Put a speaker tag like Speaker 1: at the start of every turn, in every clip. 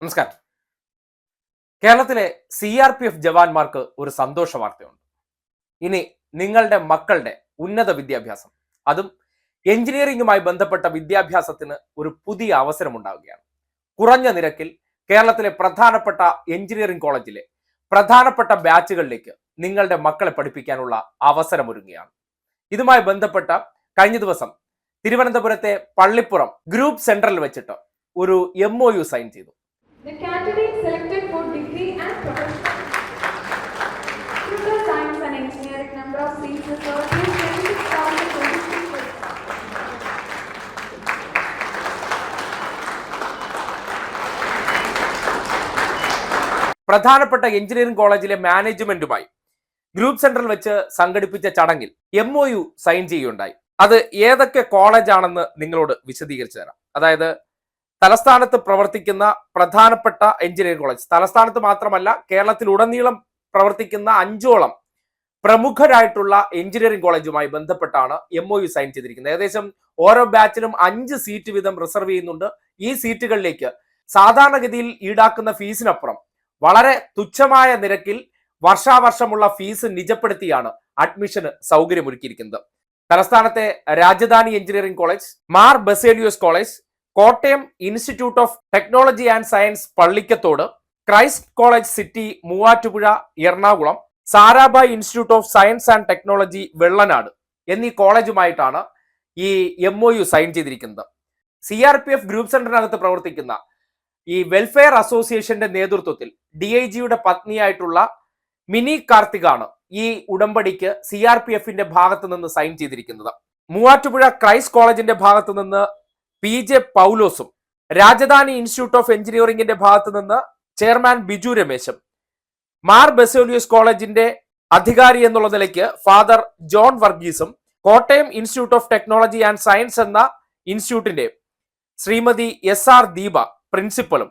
Speaker 1: നമസ്കാരം. കേരളത്തിലെ CRPF ജവാന്മാർക്ക് ഒരു സന്തോഷ വാർത്തയുണ്ട്. ഇനി നിങ്ങളുടെ മക്കളുടെ ഉന്നത വിദ്യാഭ്യാസം, അതും എഞ്ചിനീയറിംഗുമായി ബന്ധപ്പെട്ട വിദ്യാഭ്യാസത്തിന് ഒരു പുതിയ അവസരം ഉണ്ടാവുകയാണ്. കുറഞ്ഞ നിരക്കിൽ കേരളത്തിലെ പ്രധാനപ്പെട്ട എഞ്ചിനീയറിംഗ് കോളേജിലെ പ്രധാനപ്പെട്ട ബാച്ചുകളിലേക്ക് നിങ്ങളുടെ മക്കളെ പഠിപ്പിക്കാനുള്ള അവസരമൊരുങ്ങുകയാണ്. ഇതുമായി ബന്ധപ്പെട്ട കഴിഞ്ഞ ദിവസം തിരുവനന്തപുരത്തെ പള്ളിപ്പുറം ഗ്രൂപ്പ് സെന്ററിൽ വെച്ചിട്ട് ഒരു MOU സൈൻ ചെയ്തു.
Speaker 2: The candidate selected for degree and professional science and engineering number of seats reserved is 26,026.
Speaker 1: പ്രധാനപ്പെട്ട എഞ്ചിനീയറിംഗ് കോളേജിലെ മാനേജ്മെന്റുമായി ഗ്രൂപ്പ് സെന്ററിൽ വെച്ച് സംഘടിപ്പിച്ച ചടങ്ങിൽ MOU സൈൻ ചെയ്യുകയുണ്ടായി. അത് ഏതൊക്കെ കോളേജാണെന്ന് നിങ്ങളോട് വിശദീകരിച്ചു തരാം. അതായത് തലസ്ഥാനത്ത് പ്രവർത്തിക്കുന്ന പ്രധാനപ്പെട്ട എഞ്ചിനീയറിംഗ് കോളേജ്, തലസ്ഥാനത്ത് മാത്രമല്ല കേരളത്തിലുടനീളം പ്രവർത്തിക്കുന്ന 5ഓളം പ്രമുഖരായിട്ടുള്ള എഞ്ചിനീയറിംഗ് കോളേജുമായി ബന്ധപ്പെട്ടാണ് MOU സൈൻ ചെയ്തിരിക്കുന്നത്. ഏകദേശം ഓരോ ബാച്ചിലും 5 സീറ്റ് വീതം റിസർവ് ചെയ്യുന്നുണ്ട്. ഈ സീറ്റുകളിലേക്ക് സാധാരണഗതിയിൽ ഈടാക്കുന്ന ഫീസിനപ്പുറം വളരെ തുച്ഛമായ നിരക്കിൽ വർഷാവർഷമുള്ള ഫീസ് നിജപ്പെടുത്തിയാണ് അഡ്മിഷന് സൗകര്യമൊരുക്കിയിരിക്കുന്നത്. തലസ്ഥാനത്തെ Rajadhani engineering college, Mar Baselios college, Kottayam institute of technology and science Pallikkathodu, Christ college city Muvattupuzha Ernakulam, Sarabhai institute of science and technology Vellanad എന്നീ കോളേജുമായിട്ടാണ് ഈ MOU സൈൻ ചെയ്തിരിക്കുന്നത്. CRPF ഗ്രൂപ്പ് സെന്ററിനകത്ത് പ്രവർത്തിക്കുന്ന ഈ വെൽഫെയർ അസോസിയേഷന്റെ നേതൃത്വത്തിൽ DIGയുടെ പത്നിയായിട്ടുള്ള മിനി കാർത്തികാണ് ഈ ഉടമ്പടിക്ക് CRPFന്റെ ഭാഗത്ത് നിന്ന് സൈൻ ചെയ്തിരിക്കുന്നത്. മൂവാറ്റുപുഴ ക്രൈസ്റ്റ് കോളേജിന്റെ ഭാഗത്ത് നിന്ന് PJ പൗലോസും, രാജധാനി ഇൻസ്റ്റിറ്റ്യൂട്ട് ഓഫ് എഞ്ചിനീയറിംഗിന്റെ ഭാഗത്ത് നിന്ന് ചെയർമാൻ ബിജു രമേശും, മാർ ബസേലിയോസ് കോളേജിന്റെ അധികാരി എന്നുള്ള നിലയ്ക്ക് ഫാദർ ജോൺ വർഗീസും, Kottayam institute of technology and science എന്ന ഇൻസ്റ്റിറ്റ്യൂട്ടിന്റെ ശ്രീമതി SR ദീപ പ്രിൻസിപ്പലും,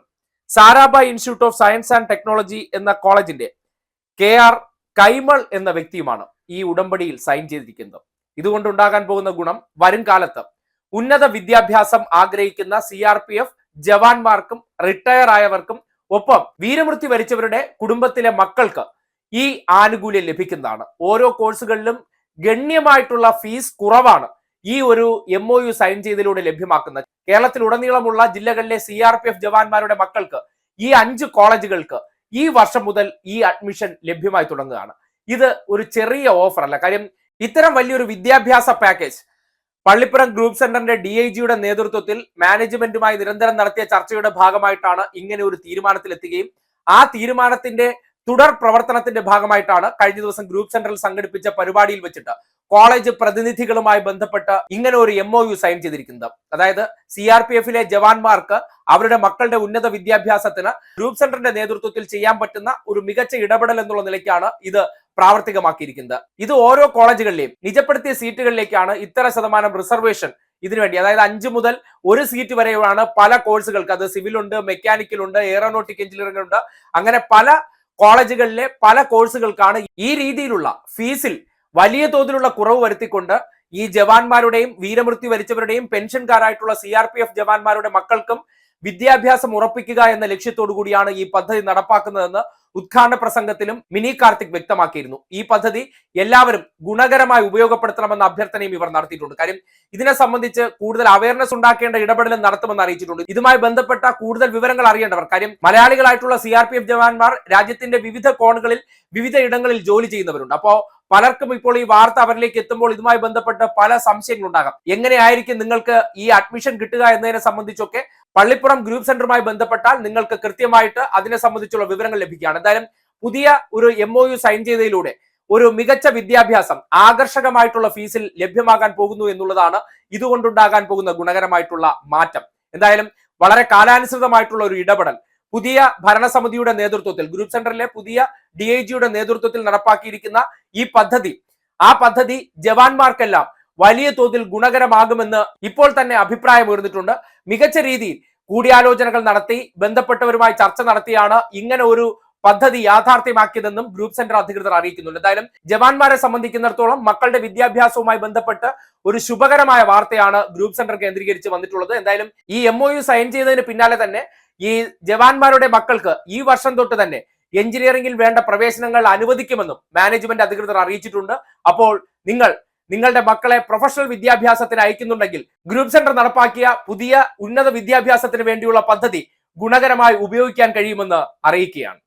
Speaker 1: Sarabhai institute of science and technology എന്ന കോളേജിന്റെ KR കൈമൾ എന്ന വ്യക്തിയുമാണ് ഈ ഉടമ്പടിയിൽ സൈൻ ചെയ്തിരിക്കുന്നത്. ഇതുകൊണ്ടുണ്ടാകാൻ പോകുന്ന ഗുണം, വരും കാലത്ത് ഉന്നത വിദ്യാഭ്യാസം ആഗ്രഹിക്കുന്ന CRPF ജവാന്മാർക്കും റിട്ടയർ ആയവർക്കും ഒപ്പം വീരമൃത്യു വരിച്ചവരുടെ കുടുംബത്തിലെ മക്കൾക്ക് ഈ ആനുകൂല്യം ലഭിക്കുന്നതാണ്. ഓരോ കോഴ്സുകളിലും ഗണ്യമായിട്ടുള്ള ഫീസ് കുറവാണ് ഈ ഒരു MOU സൈൻ ചെയ്തതിലൂടെ ലഭ്യമാക്കുന്നത്. കേരളത്തിലുടനീളമുള്ള ജില്ലകളിലെ CRPF ജവാന്മാരുടെ മക്കൾക്ക് ഈ 5 കോളേജുകൾക്ക് ഈ വർഷം മുതൽ ഈ അഡ്മിഷൻ ലഭ്യമായി തുടങ്ങുകയാണ്. ഇത് ഒരു ചെറിയ ഓഫർ അല്ല. കാര്യം ഇത്തരം വലിയൊരു വിദ്യാഭ്യാസ പാക്കേജ് പള്ളിപ്പുറം ഗ്രൂപ്പ് സെന്ററിന്റെ DIGയുടെ നേതൃത്വത്തിൽ മാനേജ്മെന്റുമായി നിരന്തരം നടത്തിയ ചർച്ചയുടെ ഭാഗമായിട്ടാണ് ഇങ്ങനെ ഒരു തീരുമാനത്തിലെത്തുകയും ആ തീരുമാനത്തിന്റെ തുടർ പ്രവർത്തനത്തിന്റെ ഭാഗമായിട്ടാണ് കഴിഞ്ഞ ദിവസം ഗ്രൂപ്പ് സെന്ററിൽ സംഘടിപ്പിച്ച പരിപാടിയിൽ വെച്ചിട്ട് കോളേജ് പ്രതിനിധികളുമായി ബന്ധപ്പെട്ട് ഇങ്ങനെ ഒരു MOU സൈൻ ചെയ്തിരിക്കുന്നത്. അതായത് CRPFലെ ജവാന്മാർക്ക് അവരുടെ മക്കളുടെ ഉന്നത വിദ്യാഭ്യാസത്തിന് ഗ്രൂപ്പ് സെന്ററിന്റെ നേതൃത്വത്തിൽ ചെയ്യാൻ പറ്റുന്ന ഒരു മികച്ച ഇടപെടൽ എന്നുള്ള നിലയ്ക്കാണ് ഇത് പ്രാവർത്തികമാക്കിയിരിക്കുന്നത്. ഇത് ഓരോ കോളേജുകളിലെയും നിജപ്പെടുത്തിയ സീറ്റുകളിലേക്കാണ് ഇത്ര ശതമാനം റിസർവേഷൻ ഇതിനുവേണ്ടി, അതായത് 5 മുതൽ 1 സീറ്റ് വരെയാണ് പല കോഴ്സുകൾക്ക്. അത് സിവിലുണ്ട്, മെക്കാനിക്കൽ ഉണ്ട്, എയറോനോട്ടിക് എഞ്ചിനീയറിംഗ് ഉണ്ട്. അങ്ങനെ പല കോളേജുകളിലെ പല കോഴ്സുകൾക്കാണ് ഈ രീതിയിലുള്ള ഫീസിൽ വലിയ തോതിലുള്ള കുറവ് വരുത്തിക്കൊണ്ട് ഈ ജവാന്മാരുടെയും വീരമൃത്യു വരിച്ചവരുടെയും പെൻഷൻകാരായിട്ടുള്ള CRPF ജവാന്മാരുടെ മക്കൾക്കും വിദ്യാഭ്യാസം ഉറപ്പിക്കുക എന്ന ലക്ഷ്യത്തോടു കൂടിയാണ് ഈ പദ്ധതി നടപ്പാക്കുന്നതെന്ന് ഉദ്ഘാടന പ്രസംഗത്തിലും മിനി കാർത്തിക് വ്യക്തമാക്കിയിരുന്നു. ഈ പദ്ധതി എല്ലാവരും ഗുണകരമായി ഉപയോഗപ്പെടുത്തണമെന്ന അഭ്യർത്ഥനയും ഇവർ നടത്തിയിട്ടുണ്ട്. കാര്യം ഇതിനെ സംബന്ധിച്ച് കൂടുതൽ അവയർനെസ് ഉണ്ടാക്കേണ്ട ഇടപെടലും നടത്തുമെന്ന് അറിയിച്ചിട്ടുണ്ട്. ഇതുമായി ബന്ധപ്പെട്ട കൂടുതൽ വിവരങ്ങൾ അറിയേണ്ടവർ, കാര്യം മലയാളികളായിട്ടുള്ള CRPF ജവാന്മാർ രാജ്യത്തിന്റെ വിവിധ കോണുകളിൽ വിവിധ ഇടങ്ങളിൽ ജോലി ചെയ്യുന്നവരുണ്ട്. അപ്പോ പലർക്കും ഇപ്പോൾ ഈ വാർത്ത അവരിലേക്ക് എത്തുമ്പോൾ ഇതുമായി ബന്ധപ്പെട്ട് പല സംശയങ്ങളുണ്ടാകാം. എങ്ങനെയായിരിക്കും നിങ്ങൾക്ക് ഈ അഡ്മിഷൻ കിട്ടുക എന്നതിനെ സംബന്ധിച്ചൊക്കെ പള്ളിപ്പുറം ഗ്രൂപ്പ് സെന്ററുമായി ബന്ധപ്പെട്ടാൽ നിങ്ങൾക്ക് കൃത്യമായിട്ട് അതിനെ സംബന്ധിച്ചുള്ള വിവരങ്ങൾ ലഭിക്കുകയാണ്. എന്തായാലും പുതിയ ഒരു MOU സൈൻ ചെയ്തതിലൂടെ ഒരു മികച്ച വിദ്യാഭ്യാസം ആകർഷകമായിട്ടുള്ള ഫീസിൽ ലഭ്യമാകാൻ പോകുന്നു എന്നുള്ളതാണ് ഇതുകൊണ്ടുണ്ടാകാൻ പോകുന്ന ഗുണകരമായിട്ടുള്ള മാറ്റം. എന്തായാലും വളരെ കാലാനുസൃതമായിട്ടുള്ള ഒരു ഇടപെടൽ പുതിയ ഭരണസമിതിയുടെ നേതൃത്വത്തിൽ, ഗ്രൂപ്പ് സെന്ററിലെ പുതിയ DIGയുടെ നേതൃത്വത്തിൽ നടപ്പാക്കിയിരിക്കുന്ന ഈ പദ്ധതി, ആ പദ്ധതി ജവാന്മാർക്കെല്ലാം വലിയ തോതിൽ ഗുണകരമാകുമെന്ന് ഇപ്പോൾ തന്നെ അഭിപ്രായം ഉയർന്നിട്ടുണ്ട്. മികച്ച രീതിയിൽ കൂടിയാലോചനകൾ നടത്തി ബന്ധപ്പെട്ടവരുമായി ചർച്ച നടത്തിയാണ് ഇങ്ങനെ ഒരു പദ്ധതി യാഥാർത്ഥ്യമാക്കിയതെന്നും ഗ്രൂപ്പ് സെന്റർ അധികൃതർ അറിയിക്കുന്നുണ്ട്. എന്തായാലും ജവാന്മാരെ സംബന്ധിക്കുന്നിടത്തോളം മക്കളുടെ വിദ്യാഭ്യാസവുമായി ബന്ധപ്പെട്ട് ഒരു ശുഭകരമായ വാർത്തയാണ് ഗ്രൂപ്പ് സെന്റർ കേന്ദ്രീകരിച്ച് വന്നിട്ടുള്ളത്. എന്തായാലും ഈ MOU സൈൻ ചെയ്തതിന് പിന്നാലെ തന്നെ ഈ ജവാന്മാരുടെ മക്കൾക്ക് ഈ വർഷം തൊട്ട് തന്നെ എഞ്ചിനീയറിംഗിൽ വേണ്ട പ്രവേശനങ്ങൾ അനുവദിക്കുമെന്നും മാനേജ്മെന്റ് അധികൃതർ അറിയിച്ചിട്ടുണ്ട്. അപ്പോൾ നിങ്ങളുടെ മക്കളെ പ്രൊഫഷണൽ വിദ്യാഭ്യാസത്തിന് അയക്കുന്നുണ്ടെങ്കിൽ ഗ്രൂപ്പ് സെന്റർ നടപ്പാക്കിയ പുതിയ ഉന്നത വിദ്യാഭ്യാസത്തിന് വേണ്ടിയുള്ള പദ്ധതി ഗുണകരമായി ഉപയോഗിക്കാൻ കഴിയുമെന്ന് അറിയിക്കുകയാണ്.